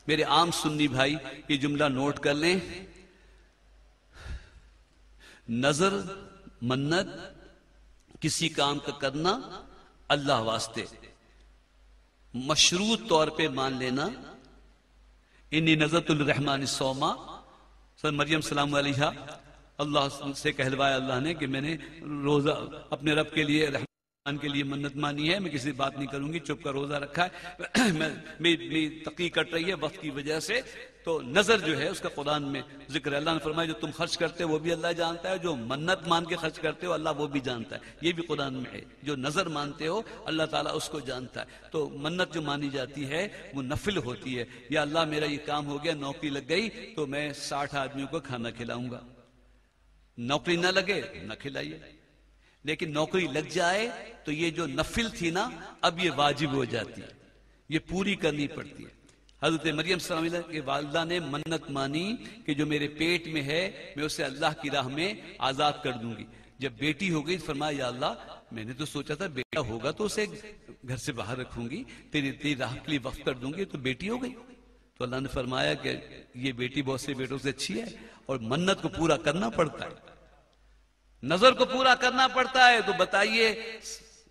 میرے عام سنی بھائی یہ جملہ نوٹ کر لیں، نظر منت کسی کام کا کرنا اللہ واسطے، مشروط طور پہ مان لینا، انی نذرت الرحمن الصوما، سر مریم سلام علیہا اللہ سے کہلوایا اللہ نے کہ میں نے روزہ اپنے رب کے لیے رحمان کے لیے منت مانی ہے، میں کسی بات نہیں کروں گی، چپ کا روزہ رکھا ہے، میری تقی کٹ رہی ہے وقت کی وجہ سے۔ تو نظر جو ہے اس کا قرآن میں ذکر ہے، اللہ نے فرمایا جو تم خرچ کرتے ہو وہ بھی اللہ جانتا ہے، جو منت مان کے خرچ کرتے ہو اللہ وہ بھی جانتا ہے، یہ بھی قرآن میں ہے، جو نظر مانتے ہو اللہ تعالیٰ اس کو جانتا ہے۔ تو منت جو مانی جاتی ہے وہ نفل ہوتی ہے، یا اللہ میرا یہ کام ہو گیا، نوکری لگ گئی تو میں 60 آدمیوں کو کھانا کھلاؤں گا، نوکری نہ لگے نہ کھلائیے، لیکن نوکری لگ جائے تو یہ جو نفل تھی نا اب یہ واجب ہو جاتی ہے، یہ پوری کرنی پڑتی ہے۔ حضرت مریم صلی اللہ علیہ وسلم کے والدہ نے منت مانی کہ جو میرے پیٹ میں ہے میں اسے اللہ کی راہ میں آزاد کر دوں گی۔ جب بیٹی ہو گئی فرمایا یا اللہ میں نے تو سوچا تھا بیٹا ہوگا تو اسے گھر سے باہر رکھوں گی، تیری راہ کے لیے وقف کر دوں گی، تو بیٹی ہو گئی۔ تو اللہ نے فرمایا کہ یہ بیٹی بہت سے بیٹوں سے اچھی ہے، اور منت کو پورا کرنا پڑتا ہے، نظر کو پورا کرنا پڑتا ہے۔ تو بتائیے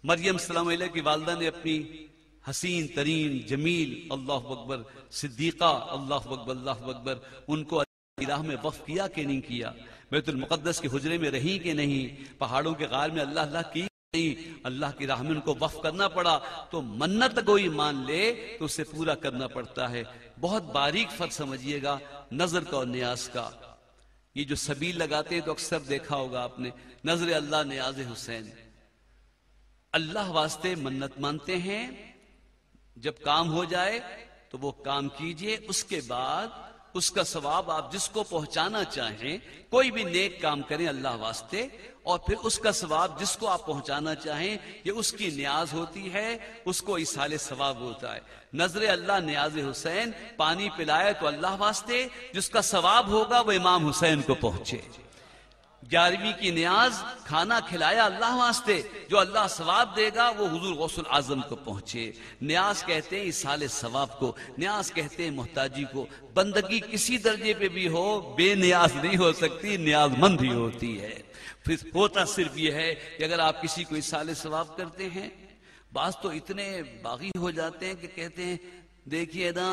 مریم سلام علیہ کی والدہ نے اپنی حسین ترین جمیل اللہ اکبر صدیقہ اللہ اکبر اللہ اکبر ان کو اللہ کی راہ میں وقف کیا کہ نہیں کیا؟ بیت المقدس کے حجرے میں رہی کہ نہیں؟ پہاڑوں کے غار میں اللہ اللہ کی نہیں؟ اللہ کی راہ میں ان کو وقف کرنا پڑا۔ تو منت کوئی مان لے تو اسے پورا کرنا پڑتا ہے۔ بہت باریک فرق سمجھیے گا نظر کا اور نیاز کا۔ یہ جو سبیل لگاتے ہیں تو اکثر دیکھا ہوگا آپ نے، نظر اللہ نیاز حسین، اللہ واسطے منت مانتے ہیں، جب کام ہو جائے تو وہ کام کیجئے، اس کے بعد اس کا ثواب آپ جس کو پہنچانا چاہیں، کوئی بھی نیک کام کریں اللہ واسطے، اور پھر اس کا ثواب جس کو آپ پہنچانا چاہیں یہ اس کی نیاز ہوتی ہے، اس کو ایصال ثواب ہوتا ہے۔ نظر اللہ نیاز حسین، پانی پلائے تو اللہ واسطے، جس کا ثواب ہوگا وہ امام حسین کو پہنچے۔ 11ویں کی نیاز، کھانا کھلایا اللہ واسطے، جو اللہ ثواب دے گا وہ حضور غوث الاعظم کو پہنچے۔ نیاز کہتے ہیں ایصال ثواب کو، نیاز کہتے ہیں محتاجی کو۔ بندگی کسی درجے پہ بھی ہو بے نیاز نہیں ہو سکتی، نیاز مند ہی ہوتی ہے۔ پھر ہوتا صرف یہ ہے کہ اگر آپ کسی کو ایصال ثواب کرتے ہیں، بعض تو اتنے باغی ہو جاتے ہیں کہ کہتے ہیں دیکھیے نا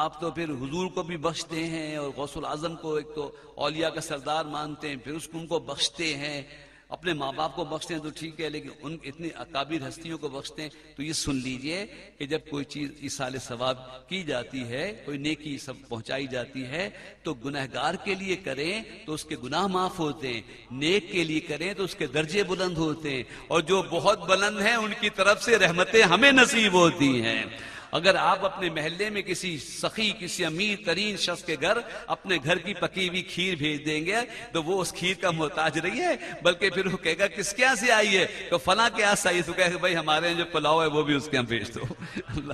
آپ تو پھر حضور کو بھی بخشتے ہیں اور غوث الاعظم کو ایک تو اولیاء کا سردار مانتے ہیں، پھر اس کو ان کو بخشتے ہیں، اپنے ماں باپ کو بخشتے ہیں تو ٹھیک ہے، لیکن ان اتنی اکابر ہستیوں کو بخشتے ہیں۔ تو یہ سن لیجئے کہ جب کوئی چیز ایصال ثواب کی جاتی ہے، کوئی نیکی سب پہنچائی جاتی ہے، تو گنہگار کے لیے کریں تو اس کے گناہ معاف ہوتے ہیں، نیک کے لیے کریں تو اس کے درجے بلند ہوتے ہیں، اور جو بہت بلند ہیں ان کی طرف سے رحمتیں ہمیں نصیب ہوتی ہیں۔ اگر آپ اپنے محلے میں کسی سخی، کسی امیر ترین شخص کے گھر اپنے گھر کی پکی ہوئی کھیر بھیج دیں گے تو وہ اس کھیر کا محتاج نہیں ہے، بلکہ پھر وہ کہے گا کس کے یہاں سے آئی ہے؟ تو فلاں کے یہاں سے آئی ہے، تو کہے گا بھائی ہمارے یہاں جو پلاؤ ہے وہ بھی اس کے یہاں بھیج دو۔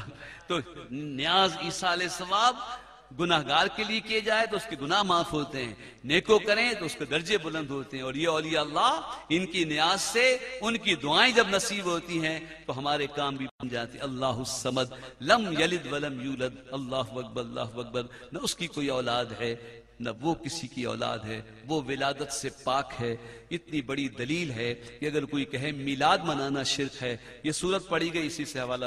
تو نیاز ایصال ثواب گناہگار کے لیے کیے جائے تو اس کے گناہ معاف ہوتے ہیں، نیکو کریں تو اس کے درجے بلند ہوتے ہیں۔ اور یہ اولیاء اللہ ان کی نیاز سے ان کی دعائیں جب نصیب ہوتی ہیں تو ہمارے کام بھی بن جاتے ہیں۔ اللہ الصمد لم یلد ولم یولد، اللہ اکبر اللہ اکبر، نہ اس کی کوئی اولاد ہے نہ وہ کسی کی اولاد ہے، وہ ولادت سے پاک ہے۔ اتنی بڑی دلیل ہے کہ اگر کوئی کہے میلاد منانا شرک ہے، یہ صورت پڑھی گئی، اسی سے حوالہ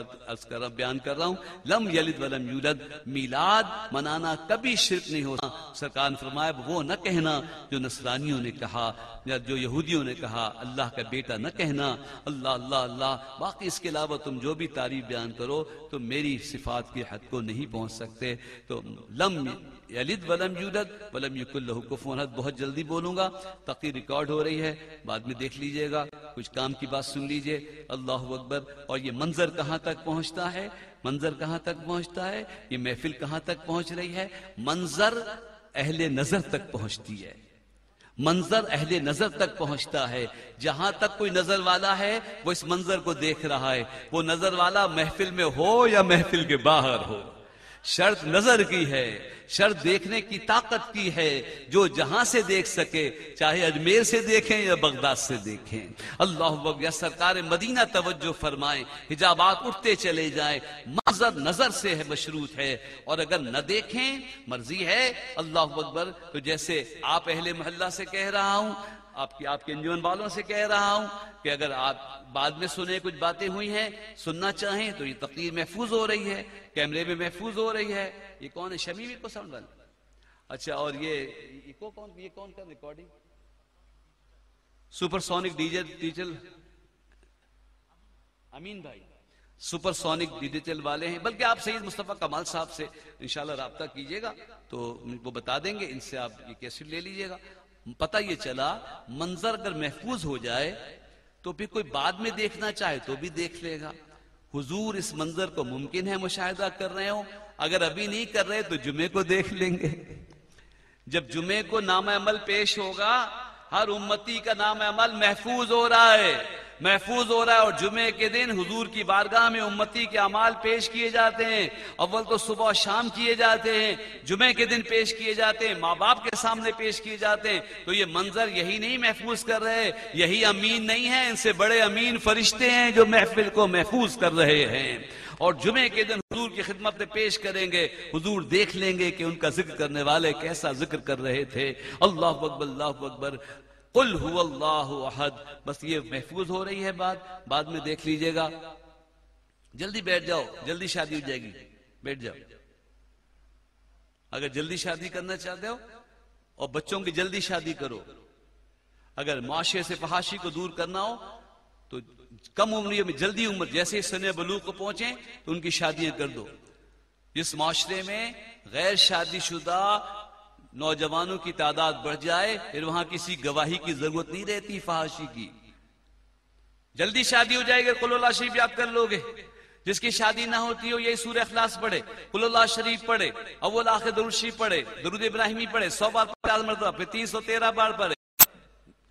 بیان کر رہا ہوں، لم یلد ولم یولد، میلاد منانا کبھی شرک نہیں ہوتا۔ سرکار نے فرمایا وہ نہ کہنا جو نصرانیوں نے کہا یا جو یہودیوں نے کہا، اللہ کا بیٹا نہ کہنا، اللہ اللہ اللہ، باقی اس کے علاوہ تم جو بھی تعریف بیان کرو تو میری صفات کی حد کو نہیں پہنچ سکتے۔ تو لم یلد ولم یولد ولم یکن لہ کفوا احد، بہت جلدی بولوں گا، تقریر ریکارڈ ہو رہی ہے، بعد میں دیکھ لیجئے گا، کچھ کام کی بات سن لیجئے۔ اللہ اکبر۔ اور یہ منظر کہاں تک پہنچتا ہے؟ منظر کہاں تک پہنچتا ہے؟ یہ محفل کہاں تک پہنچ رہی ہے؟ منظر اہل نظر تک پہنچتی ہے، منظر اہل نظر تک پہنچتا ہے۔ جہاں تک کوئی نظر والا ہے وہ اس منظر کو دیکھ رہا ہے، وہ نظر والا محفل میں ہو یا محفل کے باہر ہو، شرط نظر کی ہے، شر دیکھنے کی طاقت کی ہے، جو جہاں سے دیکھ سکے، چاہے اجمیر سے دیکھیں یا بغداد سے دیکھیں۔ اللہ اکبر، یا سرکار مدینہ توجہ فرمائیں، حجابات اٹھتے چلے جائیں، منظر نظر سے ہے، مشروط ہے، اور اگر نہ دیکھیں مرضی ہے اللہ اکبر، تو جیسے آپ اہل محلہ سے کہہ رہا ہوں، آپ کے انجمن والوں سے کہہ رہا ہوں کہ اگر آپ بعد میں سنیں کچھ باتیں ہوئی ہیں، سننا چاہیں تو یہ تقریر محفوظ ہو رہی ہے، کیمرے میں محفوظ ہو رہی ہے۔ یہ کون ہے؟ شمیمی کو ساؤنڈ والا؟ اچھا، اور یہ کون کا ریکارڈنگ؟ سپر سونک ڈیجیٹل امین بھائی سپر سونک ڈیجیٹل والے ہیں، بلکہ آپ سید مصطفیٰ کمال صاحب سے انشاءاللہ رابطہ کیجئے گا تو وہ بتا دیں گے، ان سے آپ یہ کیسٹ لے لیجئے گا۔ پتہ یہ چلا منظر اگر محفوظ ہو جائے تو پھر کوئی بعد میں دیکھنا چاہے تو بھی دیکھ لے گا۔ حضور اس منظر کو ممکن ہے مشاہدہ کر رہے ہوں، اگر ابھی نہیں کر رہے تو جمعے کو دیکھ لیں گے۔ جب جمعے کو نام عمل پیش ہوگا، ہر امتی کا نام عمل محفوظ ہو رہا ہے، اور جمعے کے دن حضور کی بارگاہ میں امتی کے اعمال پیش کیے جاتے ہیں۔ اول تو صبح و شام کیے جاتے ہیں، جمعے کے دن پیش کیے جاتے ہیں، ماں باپ کے سامنے پیش کیے جاتے ہیں۔ تو یہ منظر یہی نہیں محفوظ کر رہے، یہی امین نہیں ہے، ان سے بڑے امین فرشتے ہیں جو محفل کو محفوظ کر رہے ہیں۔ اور جمعے کے دن حضور کی خدمت میں پیش کریں گے، حضور دیکھ لیں گے کہ ان کا ذکر کرنے والے کیسا ذکر کر رہے تھے۔ اللہ اکبر، اللہ اکبر، قل هو اللہ احد۔ بس یہ محفوظ ہو رہی ہے، بعد میں دیکھ لیجئے گا۔ جلدی بیٹھ جاؤ، جلدی شادی ہو جائے گی، بیٹھ جاؤ۔ اگر جلدی شادی کرنا چاہتے ہو اور بچوں کی جلدی شادی کرو، اگر معاشرے سے فحاشی کو دور کرنا ہو تو کم عمری میں جلدی عمر جیسے سن بلوغ کو پہنچیں تو ان کی شادیاں کر دو۔ جس معاشرے میں غیر شادی شدہ نوجوانوں کی تعداد بڑھ جائے، پھر وہاں کسی گواہی کی ضرورت نہیں رہتی فحاشی کی، جلدی شادی ہو جائے گی، قل اللہ شریف یاد کر لو گے۔ جس کی شادی نہ ہوتی ہو یہی سورہ اخلاص پڑھے، قل اللہ شریف پڑھے، اول آخر درود شریف پڑھے، درود ابراہیمی پڑھے، 100 بار 50 مرتبہ، پھر 313 بار پڑھے،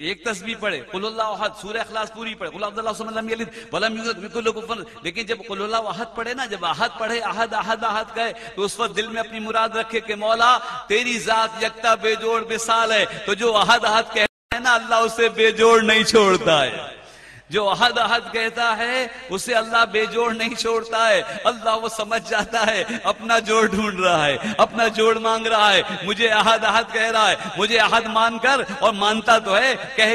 ایک تسبیح پڑھے، قل اللہ احد، سورہ اخلاص پوری پڑھے، قل اللہ صمد لم یلد ولم یولد ولم یکن له کفوا احد۔ لیکن جب قل اللہ احد پڑھے نا، جب احد پڑھے، احد احد احد کہے، تو اس وقت دل میں اپنی مراد رکھے کہ مولا تیری ذات یکتا بے جوڑ مثال ہے، تو جو احد احد کہتا ہے نا، اللہ اسے بے جوڑ نہیں چھوڑتا ہے۔ جو احد احد کہتا ہے اسے اللہ بے جوڑ نہیں چھوڑتا ہے۔ اللہ وہ سمجھ جاتا ہے اپنا جوڑ ڈھونڈ رہا ہے، اپنا جوڑ مانگ رہا ہے، مجھے احد احد کہہ رہا ہے، مجھے احد مان کر، اور مانتا تو ہے، کہہ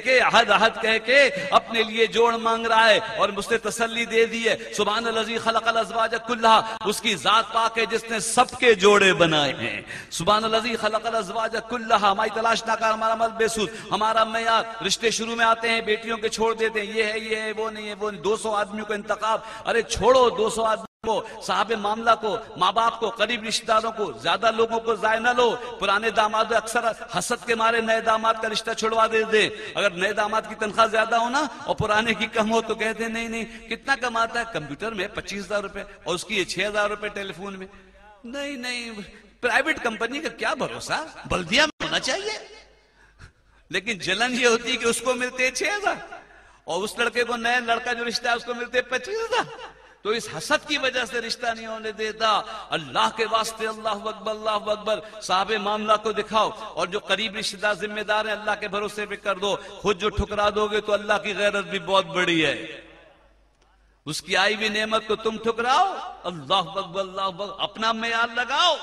کے احد احد کہہ کے اپنے لیے جوڑ مانگ رہا ہے، اور مجھ سے تسلی دے دی ہے۔ سبحان الذی خلق الازواج کلھا، اس کی ذات پاک ہے جس نے سب کے جوڑے بنائے ہیں۔ سبحان الذی خلق الازواج کلھا، ہماری تلاش نہ کر، ہمارا عمل بے سود، ہمارا معیار، رشتے شروع میں آتے ہیں بیٹیوں کے چھوڑ دیتے ہیں، یہ ہے وہ نہیں ہے، وہ 200 آدمیوں کو انتخاب، ارے چھوڑو 200 آدمی کو، صاحب معاملہ کو، ماں باپ کو، قریب رشتہ داروں کو، زیادہ لوگوں کو ضائع نہ لو۔ پرانے داماد اکثر حسد کے مارے نئے داماد کا رشتہ چھڑوا دے۔ اگر نئے داماد کی تنخواہ زیادہ ہو نا اور پرانے کی کم ہو تو کہتے ہیں نہیں کتنا کماتا ہے کمپیوٹر میں 25,000 روپے اور اس کی 6,000 روپے ٹیلی فون میں، نہیں پرائیویٹ کمپنی کا کیا بھروسہ، بلدیہ میں ہونا چاہیے۔ لیکن جلن یہ ہوتی ہے کہ اس کو ملتے ہیں 6,000 اور اس لڑکے کو نئے لڑکا جو رشتہ ہے اس کو ملتے 25,000، تو اس حسد کی وجہ سے رشتہ نہیں ہونے دیتا۔ اللہ کے واسطے اللہ اکبر، اللہ اکبر، صاحب معاملہ کو دکھاؤ، اور جو قریب رشتہ دار ذمہ دار ہیں اللہ کے بھروسے پہ کر دو۔ خود جو ٹھکرا دو گے تو اللہ کی غیرت بھی بہت بڑی ہے، اس کی آئی ہوئی نعمت کو تم ٹھکراؤ، اللہ اکبر، اللہ اکبر، اپنا معیار لگاؤ،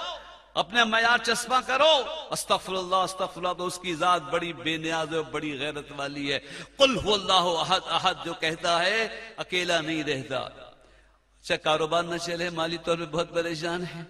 اپنے معیار چسپاں کرو، استغفر اللہ استغفر اللہ، تو اس کی ذات بڑی بے نیاز ہے، بڑی غیرت والی ہے۔ قل هو اللہ احد، احد جو کہتا ہے اکیلا نہیں رہتا۔ اچھا کاروبار نہ چلے، مالی طور پہ بہت پریشان ہے،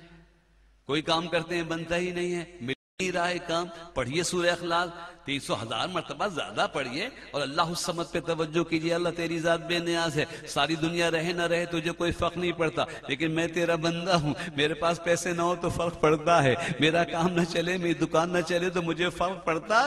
کوئی کام کرتے ہیں بنتا ہی نہیں ہے، مل نہیں رہا ہے کام، پڑھیے سورہ اخلاص 300,000 مرتبہ زیادہ پڑھیے، اور اللہ الصمد پہ توجہ کیجیے۔ اللہ تیری ذات بے نیاز ہے، ساری دنیا رہے نہ رہے تجھے کوئی فرق نہیں پڑتا، لیکن میں تیرا بندہ ہوں، میرے پاس پیسے نہ ہو تو فرق پڑتا ہے، میرا کام نہ چلے، میری دکان نہ چلے تو مجھے فرق پڑتا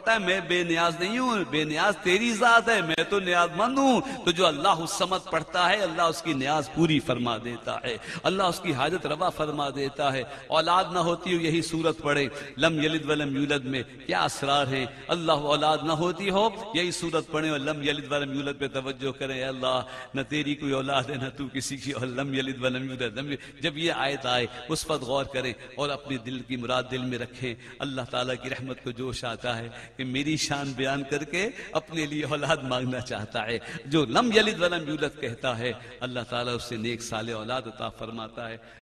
ہے، میں بے نیاز نہیں ہوں، بے نیاز تیری ذات ہے، میں تو نیاز مند ہوں۔ تو جو اللہ الصمد پڑھتا ہے اللہ اس کی نیاز پوری فرما دیتا ہے، اللہ اس کی حاجت روا فرما دیتا ہے۔ اولاد نہ ہوتی ہو یہی صورت پڑھے، لم یلد ولم یولد میں کیا اسرار ہیں. اللہ اولاد نہ ہوتی ہو یہی صورت پڑھیں اور لم یلد ولم یولد پہ توجہ کریں. اے اللہ نہ تیری کوئی اولاد ہے نہ تو کسی کی, اور لم یلد ولم یولد. جب یہ آیت آئے اس پر غور کریں اور اپنے دل کی مراد دل میں رکھیں. اللہ تعالیٰ کی رحمت کو جوش آتا ہے کہ میری شان بیان کر کے اپنے لیے اولاد مانگنا چاہتا ہے. جو لم یلد ولم یولد کہتا ہے اللہ تعالیٰ اس سے نیک صالح اولاد عطا فرماتا ہے.